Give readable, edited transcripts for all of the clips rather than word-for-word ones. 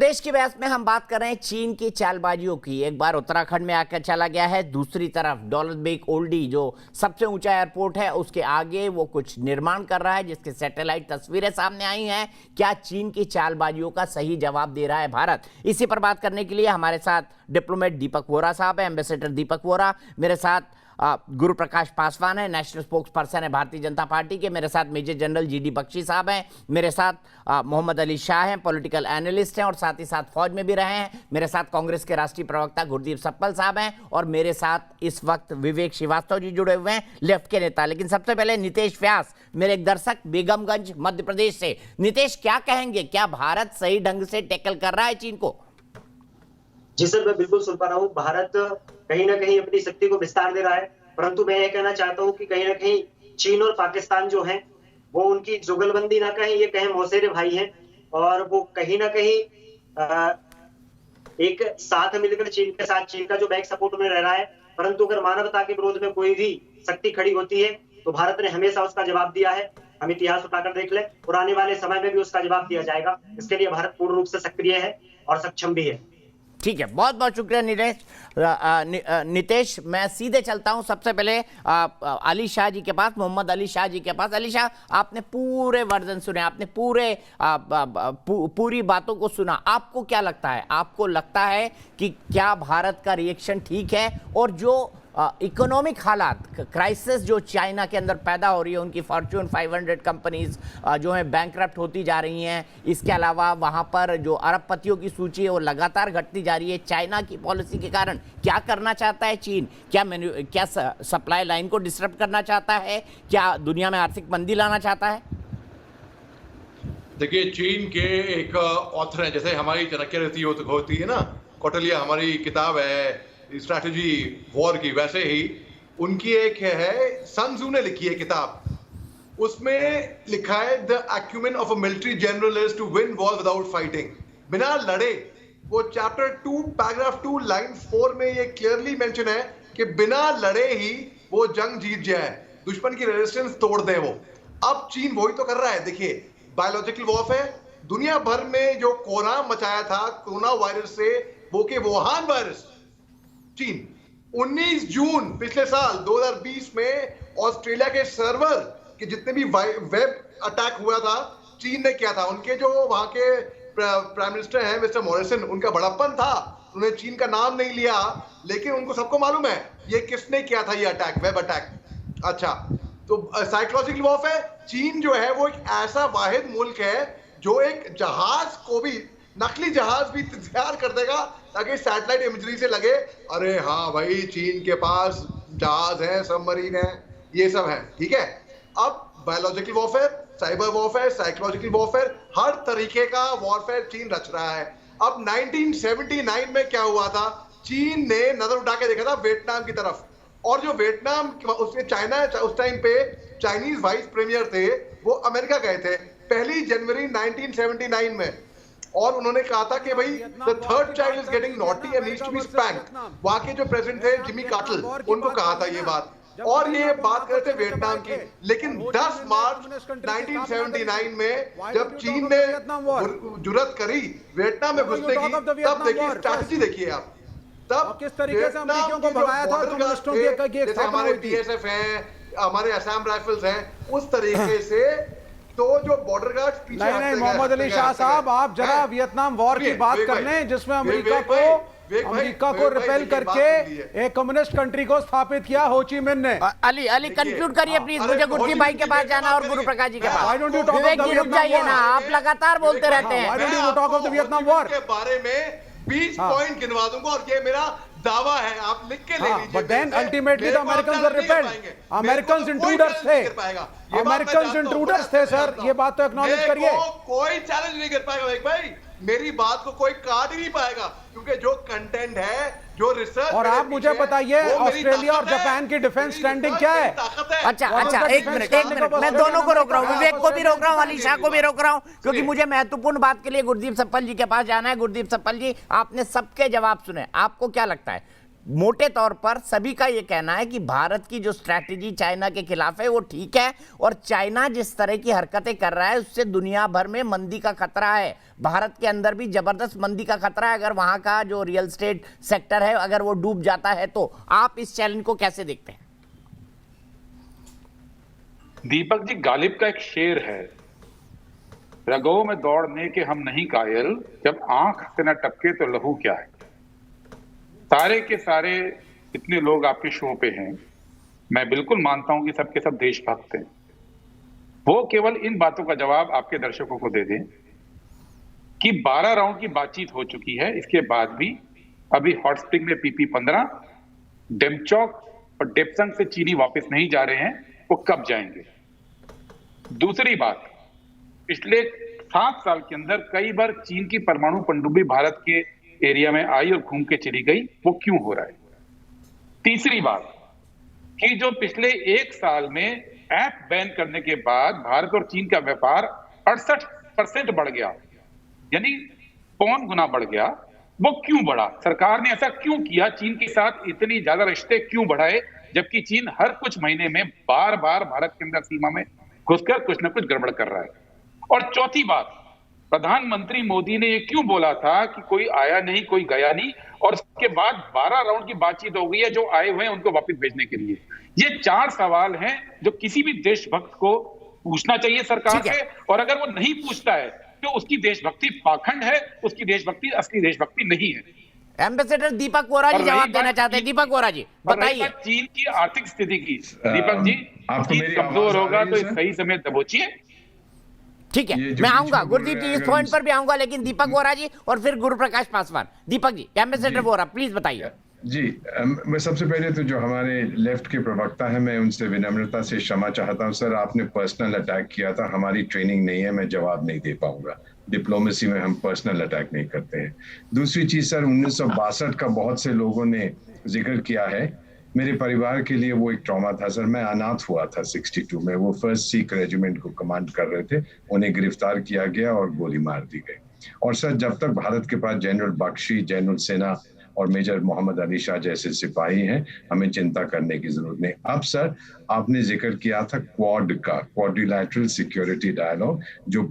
प्रदेश की बहस में हम बात कर रहे हैं चीन की चालबाजियों की। एक बार उत्तराखंड में आकर चला गया है, दूसरी तरफ दौलत बेग ओल्डी जो सबसे ऊंचा एयरपोर्ट है उसके आगे वो कुछ निर्माण कर रहा है, जिसके सैटेलाइट तस्वीरें सामने आई हैं। क्या चीन की चालबाजियों का सही जवाब दे रहा है भारत? इसी पर बात करने के लिए हमारे साथ डिप्लोमेट दीपक वोरा साहब है, एम्बेसडर दीपक वोरा। मेरे साथ गुरु प्रकाश पासवान है, नेशनल स्पोक्स पर्सन है भारतीय जनता पार्टी के। मेरे साथ मेजर जनरल जीडी बख्शी साहब हैं। मेरे साथ मोहम्मद अली शाह हैं, पॉलिटिकल एनालिस्ट हैं और साथ ही साथ फौज में भी रहे हैं। मेरे साथ कांग्रेस के राष्ट्रीय प्रवक्ता गुरदीप सप्पल साहब हैं और मेरे साथ इस वक्त विवेक श्रीवास्तव जी जुड़े हुए हैं, लेफ्ट के नेता। लेकिन सबसे पहले नितेश व्यास, मेरे एक दर्शक बेगमगंज मध्य प्रदेश से। नितेश, क्या कहेंगे, क्या भारत सही ढंग से टैकल कर रहा है चीन को? जी सर, मैं बिल्कुल सुन पा रहा हूँ। भारत कहीं ना कहीं अपनी शक्ति को विस्तार दे रहा है, परंतु मैं ये कहना चाहता हूँ कि कहीं ना कहीं चीन और पाकिस्तान जो हैं वो उनकी जुगलबंदी ना कहें, ये कहें मौसेरे भाई हैं और वो कहीं ना कहीं एक साथ मिलकर चीन के साथ, चीन का जो बैक सपोर्ट में रह रहा है। परंतु अगर मानवता के विरोध में कोई भी शक्ति खड़ी होती है तो भारत ने हमेशा उसका जवाब दिया है। हम इतिहास उठाकर देख ले और आने वाले समय में भी उसका जवाब दिया जाएगा। इसके लिए भारत पूर्ण रूप से सक्रिय है और सक्षम भी है। ठीक है, बहुत बहुत शुक्रिया नितेश। मैं सीधे चलता हूं सबसे पहले अली शाह जी के पास, मोहम्मद अली शाह जी के पास। अली शाह, आपने पूरे वर्जन सुने, आपने पूरी बातों को सुना। आपको क्या लगता है, आपको लगता है कि क्या भारत का रिएक्शन ठीक है? और जो इकोनॉमिक हालात, क्राइसिस जो चाइना के अंदर पैदा हो रही है, उनकी फॉर्च्यून 500 कंपनीज जो है बैंकरप्ट होती जा रही हैं, इसके अलावा वहाँ पर जो अरबपतियों की सूची है वो लगातार घटती जा रही है चाइना की पॉलिसी के कारण। क्या करना चाहता है चीन? क्या सप्लाई लाइन को डिस्टर्ब करना चाहता है? क्या दुनिया में आर्थिक मंदी लाना चाहता है? देखिए, चीन के एक ऑथर हैं, जैसे हमारी चाणक्य रीति होती है ना, कौटिल्य हमारी किताब है स्ट्रैटेजी वॉर की, वैसे ही उनकी एक है, सन त्सू ने लिखी है किताब। उसमें लिखा है the acumen of a military general is to win war without fighting, बिना लड़े। वो चैप्टर 2 पैराग्राफ 2 लाइन 4 में ये क्लियरली मेंशन है कि बिना लड़े ही वो जंग जीत जाए, दुश्मन की रेजिस्टेंस तोड़ दे वो। अब चीन वही तो कर रहा है। देखिए, बायोलॉजिकल वॉरफेयर, दुनिया भर में जो कोरोना मचाया था कोरोना वायरस से, वो के वुहान वायरस, चीन 19 जून पिछले साल 2020 में ऑस्ट्रेलिया के सर्वर के जितने भी वेब अटैक हुआ था, चीन ने किया था। उनके जो वहां के प्राइम मिनिस्टर हैं मिस्टर मॉरिसन, उनका बड़प्पन था, उन्होंने चीन का नाम नहीं लिया, लेकिन उनको सबको मालूम है ये किसने किया था, ये अटैक, वेब अटैक। अच्छा, तो साइकोलॉजिकल वॉरफेयर, चीन जो है वो एक ऐसा वाहिद मुल्क है जो एक जहाज को भी, नकली जहाज भी तैयार कर देगा ताकि सैटेलाइट इमेजरी से लगे अरे हाँ भाई चीन के पास जहाज है, सबमरीन है, ये सब है। ठीक है, अब biological warfare, cyber warfare, psychological warfare, हर तरीके का वॉरफेयर चीन रच रहा है। अब 1979 में क्या हुआ था, चीन ने नजर उठा के देखा था वियतनाम की तरफ, और जो वियतनाम उसके चाइना उस टाइम पे चाइनीज वाइस प्रीमियर थे, वो अमेरिका गए थे 1 जनवरी 1979 में, और उन्होंने कहा था कि भाई the third child is getting naughty and needs to be spanked. वहां के जो प्रेसिडेंट थे जिमी कार्टर, उनको कहा था ये बात, और ये बात कर रहे थे वियतनाम की। लेकिन 10 मार्च 1979 में जब चीन ने जुर्रत करी वियतनाम में घुसने की, तब देखिए स्ट्रैटेजी देखिए आप, तब किस तरीके से अमेरिकियों को भगाया था कम्युनिस्टों की, जैसे हमारे बीएसएफ हैं, हमारे असम राइफल्स हैं, उस तरीके से। तो जो बॉर्डर गार्ड पीछे नहीं मोहम्मद अली शाह साहब, आप जरा वियतनाम वॉर की बात कर लें, जिसमें अमेरिका को रिपेल करके एक कम्युनिस्ट कंट्री को स्थापित किया हो ची मिन ने। अली कंक्लूड करिए प्लीज, मुझे गुरजी भाई के पास जाना और गुरु प्रकाश जी के पास। विवेक जी रुक जाइए ना, आप लगातार बोलते रहते हैं। Why don't you talk of the Vietnam war के बारे में 20 पॉइंट गिनवा दूंगा और ये मेरा दावा है, आप लिख के ले लीजिए। But then ultimately the Americans were repelled, Americans intruders थे, अमेरिकन्स इंट्रूडर्स थे सर, ये बात तो एक्नॉलेज करिए। कोई चैलेंज नहीं कर पाएगा भाई, मेरी बात को कोई काट ही नहीं पाएगा, क्योंकि जो कंटेंट है, जो रिसर्च। और आप मुझे बताइए ऑस्ट्रेलिया और जापान की डिफेंस स्टैंडिंग क्या है? अच्छा, एक मिनट, मैं दोनों को रोक रहा हूँ, विवेक को भी रोक रहा हूँ, अली शाह को भी रोक रहा हूँ, क्योंकि मुझे महत्वपूर्ण बात के लिए गुरदीप सप्पल जी के पास जाना है। गुरदीप सप्पल जी, आपने सबके जवाब सुने, आपको क्या लगता है मोटे तौर पर सभी का यह कहना है कि भारत की जो स्ट्रैटेजी चाइना के खिलाफ है वो ठीक है, और चाइना जिस तरह की हरकतें कर रहा है उससे दुनिया भर में मंदी का खतरा है। भारत के अंदर भी जबरदस्त मंदी का खतरा है, अगर वहां का जो रियल एस्टेट सेक्टर है अगर वो डूब जाता है तो। आप इस चैलेंज को कैसे देखते हैं? दीपक जी, गालिब का एक शेर है, रगों में दौड़ने के हम नहीं कायल, जब आंख से न टपके तो लहू क्या है। सारे के सारे इतने लोग आपके शो पे हैं, मैं बिल्कुल मानता हूं कि सबके सब देशभक्त हैं। वो केवल इन बातों का जवाब आपके दर्शकों को दे दें कि 12 राउंड की बातचीत हो चुकी है, इसके बाद भी अभी हॉट स्प्रिंग में PP-15, डेमचौक और डेप्संग से चीनी वापस नहीं जा रहे हैं, वो कब जाएंगे। दूसरी बात, पिछले 7 साल के अंदर कई बार चीन की परमाणु पनडुब्बी भारत के एरिया में आई और घूम के चली गई, वो क्यों हो रहा है। तीसरी बात कि जो पिछले 1 साल में ऐप बैन करने के बाद भारत और चीन का व्यापार 68% बढ़ गया, यानी 5 गुना बढ़ गया, वो क्यों बढ़ा। सरकार ने ऐसा क्यों किया, चीन के साथ इतनी ज्यादा रिश्ते क्यों बढ़ाए, जबकि चीन हर कुछ महीने में बार बार भारत के अंदर सीमा में घुसकर कुछ ना कुछ गड़बड़ कर रहा है। और चौथी बात, प्रधानमंत्री मोदी ने ये क्यों बोला था कि कोई आया नहीं कोई गया नहीं, और उसके बाद 12 राउंड की बातचीत हो गई है, जो आए हुए हैं उनको वापस भेजने के लिए। ये 4 सवाल हैं जो किसी भी देशभक्त को पूछना चाहिए सरकार से, और अगर वो नहीं पूछता है तो उसकी देशभक्ति पाखंड है, उसकी देशभक्ति असली देशभक्ति नहीं है। एम्बेसडर दीपक वोरा जी जवाब देना चाहते हैं। दीपक वोरा जी बताइए। चीन की आर्थिक स्थिति की, दीपक जी, आपको मेरी कमजोर होगा तो सही समय दबोचिए। ठीक है, मैं आऊंगा गुरदीप जी, इस पॉइंट पर भी आऊंगा, लेकिन दीपक वोरा जी और फिर गुरुप्रकाश पासवान। दीपक जी, एम्बेसडर वोरा प्लीज बताइए। जी, मैं सबसे पहले तो जो हमारे लेफ्ट के प्रवक्ता है, मैं उनसे विनम्रता से क्षमा चाहता हूं। सर, आपने पर्सनल अटैक किया था, हमारी ट्रेनिंग नहीं है, मैं जवाब नहीं दे पाऊंगा। डिप्लोमेसी में हम पर्सनल अटैक नहीं करते हैं। दूसरी चीज सर, 1962 का बहुत से लोगों ने जिक्र किया है, मेरे परिवार के लिए वो एक ट्रॉमा था सर। मैं अनाथ हुआ था 62 में, वो 1st सिख रेजिमेंट को कमांड कर रहे थे, उन्हें गिरफ्तार किया गया और गोली मार दी गई। और सर, जब तक भारत के पास जनरल बख्शी, जनरल सेना और मेजर मोहम्मद अली शाह जैसे सिपाही हैं, हमें चिंता करने की जरूरत नहीं। अब सर, आपने जिक्र किया था क्वाड का, क्वाड्रिलैटरल सिक्योरिटी डायलॉग, जो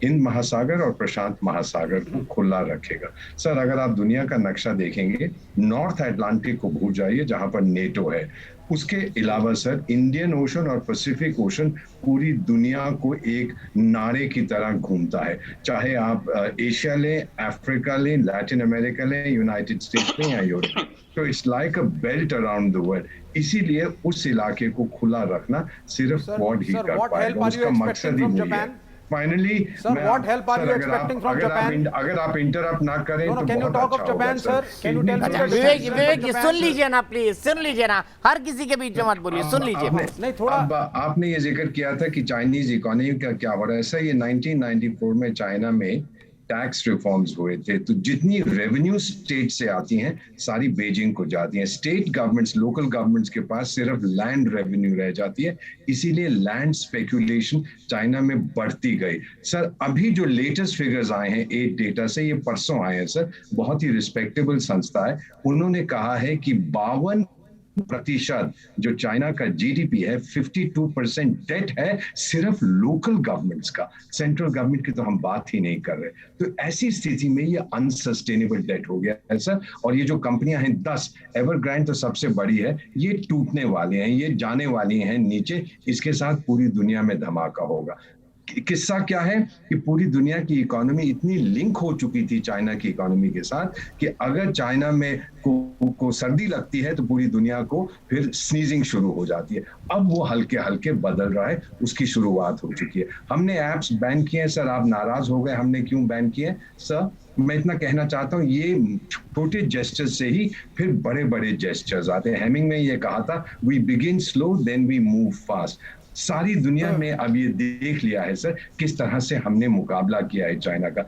हिंद महासागर और प्रशांत महासागर को खुला रखेगा। सर, अगर आप दुनिया का नक्शा देखेंगे, नॉर्थ अटलांटिक को भूल जाइए जहां पर नेटो है, उसके अलावा सर इंडियन ओशन और पैसिफिक ओशन पूरी दुनिया को एक नारे की तरह घूमता है। चाहे आप एशिया लें, अफ्रीका लें, लैटिन अमेरिका लें, यूनाइटेड स्टेट्स लें या यूरोप, तो it's like a belt around the world. इसीलिए उस इलाके को खुला रखना सिर्फ क्वाड ही कर पाएगा, उसका मकसद ही वही है। Finally, what help are you expecting from Japan? अगर आप इंटरप्ट ना करें तो can you talk of Japan, sir? Can you tell me? विवेक जी सुन लीजिए ना प्लीज, सुन लीजिए ना, हर किसी के बीच में मत बोलिए, सुन लीजिए। नहीं, थोड़ा आपने ये जिक्र किया था कि चाइनीज इकोनॉमी का क्या हो रहा है। ऐसा ये 1994 में चाइना में टैक्स रिफॉर्म्स हुए थे, तो जितनी रेवेन्यू स्टेट से आती हैं सारी बीजिंग को जाती हैं। स्टेट गवर्नमेंट्स, लोकल गवर्नमेंट्स के पास सिर्फ लैंड रेवेन्यू रह जाती है, इसीलिए लैंड स्पेकुलेशन चाइना में बढ़ती गई। सर, अभी जो लेटेस्ट फिगर्स आए हैं 8 डेटा से, ये परसों आए हैं सर, बहुत ही रिस्पेक्टेबल संस्था है, उन्होंने कहा है कि 52% जो चाइना का जीडीपी है, 52% डेट है सिर्फ लोकल गवर्नमेंट्स का, सेंट्रल गवर्नमेंट की तो हम बात ही नहीं कर रहे। तो ऐसी स्थिति में ये अनसस्टेनेबल डेट हो गया है सर। और ये जो कंपनियां हैं 10, एवरग्रांड तो सबसे बड़ी है, ये टूटने वाले हैं, ये जाने वाली हैं नीचे, इसके साथ पूरी दुनिया में धमाका होगा। किस्सा क्या है कि पूरी दुनिया की इकोनॉमी इतनी लिंक हो चुकी थी चाइना की इकोनॉमी के साथ कि अगर चाइना में को सर्दी लगती है तो पूरी दुनिया को फिर स्नीजिंग शुरू हो जाती है। अब वो हल्के हल्के बदल रहा है, उसकी शुरुआत हो चुकी है। हमने ऐप्स बैन किए हैं सर, आप नाराज हो गए हमने क्यों बैन किए सर। मैं इतना कहना चाहता हूँ, ये छोटे जेस्चर्स से ही फिर बड़े बड़े जेस्चर्स आते हैं। हेमिंग ने ये कहा था, we begin slow then we move fast. सारी दुनिया में अब ये देख लिया है सर किस तरह से हमने मुकाबला किया है चाइना का।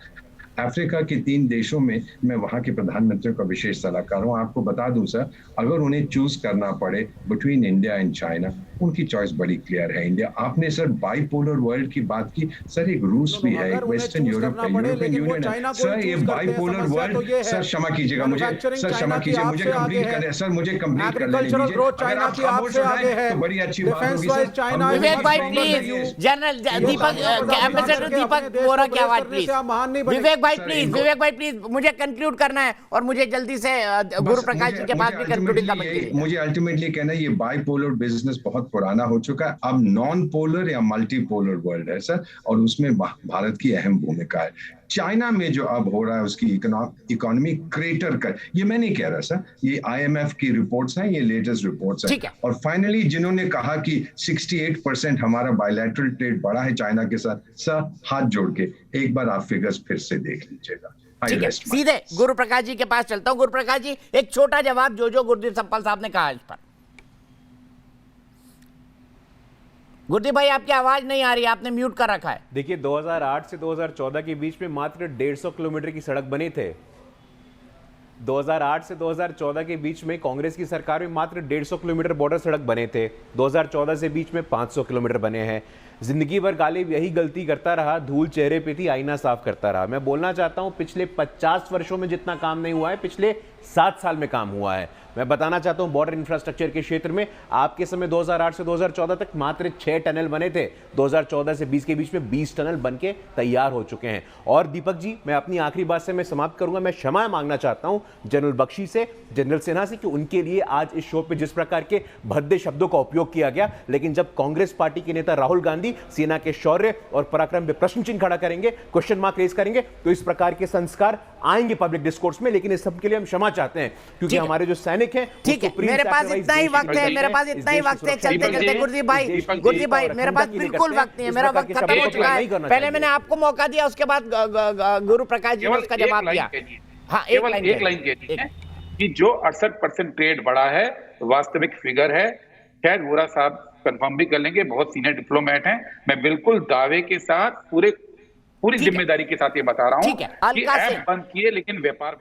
अफ्रीका के 3 देशों में मैं वहां के प्रधानमंत्रियों का विशेष सलाहकार हूं। आपको बता दूं सर, अगर उन्हें चूज करना पड़े बिटवीन इंडिया एंड चाइना, उनकी चॉइस बड़ी क्लियर है इंडिया। आपने सर बाइपोलर वर्ल्ड की बात की, सर एक रूस भी है, एक वेस्टर्न यूरोप का, यूरोपियन यूनियन है सर। ये बाइपोलर वर्ल्ड, सर क्षमा कीजिएगा मुझे, सर क्षमा कीजिए, मुझे कंप्लीट करने, सर मुझे कंप्लीट करने दीजिए। अगर आप खामोश हो जाए तो बड़ी अच्छी बात होगी सर। विवेक भाई प्लीज, जनरल दीपक, एम्बेसडर दीपक वोरा की आवाज प्लीज। विवेक भाई प्लीज, मुझे कंक्लूड करना है और मुझे जल्दी से गुरु प्रकाश जी के पास भी कंक्लूडिंग कमेंट। मुझे अल्टीमेटली कहना है ये बाइपोलर बिजनेस बहुत पुराना हो चुका है, अब नॉन पोलर या मल्टीपोलर वर्ल्ड है सर, और उसमें भारत की अहम भूमिका है। चाइना में जो अब हो रहा है उसकी इकोनॉमी क्रेटर कर, ये मैं नहीं कह रहा सर, ये IMF की रिपोर्ट्स हैं, ये लेटेस्ट रिपोर्ट्स हैं। और फाइनली जिन्होंने कहा कि 68% हमारा बायलैटरल ट्रेड बढ़ा है चाइना के साथ, सर हाथ जोड़ के एक बार आप फिगर्स फिर से देख लीजिएगा। ठीक है, सीधे गुरु प्रकाश जी के पास चलता हूं। गुरु प्रकाश जी, एक छोटा जवाब जो गुरदीप सम्पल साहब ने कहा इस पर। गुरदीप भाई आपकी आवाज नहीं आ रही, आपने म्यूट कर रखा है। देखिए 2008 से 2014 के बीच में मात्र 150 किलोमीटर की सड़क बने थे। 2008 से 2014 के बीच में कांग्रेस की सरकार में मात्र 150 किलोमीटर बॉर्डर सड़क बने थे। 2014 से बीच में 500 किलोमीटर बने हैं। जिंदगी भर गालिब यही गलती करता रहा, धूल चेहरे पे थी, आईना साफ करता रहा। मैं बोलना चाहता हूं पिछले 50 वर्षों में जितना काम नहीं हुआ है, पिछले 7 साल में काम हुआ है। मैं बताना चाहता हूं बॉर्डर इंफ्रास्ट्रक्चर के क्षेत्र में आपके समय 2008 से 2014 तक मात्र 6 टनल बने थे। 2014 से 20 के बीच में 20 टनल बनके तैयार हो चुके हैं। और दीपक जी, मैं अपनी आखिरी बात से मैं समाप्त करूंगा। मैं क्षमा मांगना चाहता हूं जनरल बख्शी से, जनरल सिन्हा से, कि उनके लिए आज इस शो पे जिस प्रकार के भद्दे शब्दों का उपयोग किया गया, लेकिन जब कांग्रेस पार्टी के नेता राहुल गांधी सेना के शौर्य और पराक्रम पे प्रश्न चिन्ह खड़ा करेंगे, क्वेश्चन मार्क रेज करेंगे, तो इस प्रकार के संस्कार आएंगे पब्लिक डिस्कोर्स में। लेकिन इस सब के लिए हम क्षमा चाहते हैं, क्योंकि हमारे जो सैनिक हैं, ठीक है, मेरे पास इतना ही वक्त है, मेरे पास इतना ही वक्त है। चलते चलते गुरदीप भाई मेरे पास बिल्कुल वक्त नहीं है, मेरा वक्त खत्म हो चुका है। पहले मैंने आपको मौका दिया, उसके बाद गुरु प्रकाश जी ने उसका जवाब दिया। हाँ, एक लाइन कह कि जो 68% ट्रेड बढ़ा है वास्तविक फिगर है। शायद वोरा साहब कंफर्म भी कर लेंगे, बहुत सीनियर डिप्लोमेट हैं। मैं बिल्कुल दावे के साथ पूरी जिम्मेदारी के साथ ये बता रहा हूं कि ऐप बंद किए लेकिन व्यापार,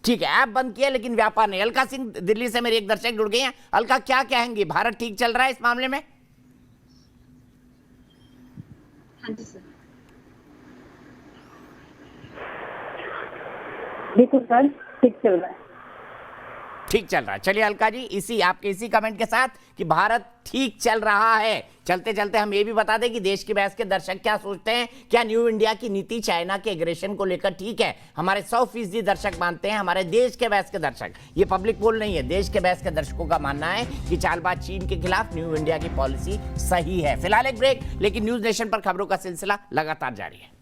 ठीक है, ऐप बंद किया लेकिन व्यापार नहीं। अलका सिंह दिल्ली से मेरे एक दर्शक जुड़ गए हैं। अलका, क्या कहेंगी, भारत ठीक चल रहा है इस मामले में? हाँ जी सर, बिल्कुल सर, ठीक चल रहा है, ठीक चल रहा है। चलिए अलका जी, आपके इसी कमेंट के साथ कि भारत ठीक चल रहा है, चलते चलते हम ये भी बता दें कि देश की बहस के दर्शक क्या सोचते हैं। क्या न्यू इंडिया की नीति चाइना के एग्रेशन को लेकर ठीक है? हमारे 100% दर्शक मानते हैं, हमारे देश के बहस के दर्शक, ये पब्लिक पोल नहीं है, देश के बहस के दर्शकों का मानना है कि चालबाज चीन के खिलाफ न्यू इंडिया की पॉलिसी सही है। फिलहाल एक ब्रेक, लेकिन न्यूज नेशन पर खबरों का सिलसिला लगातार जारी है।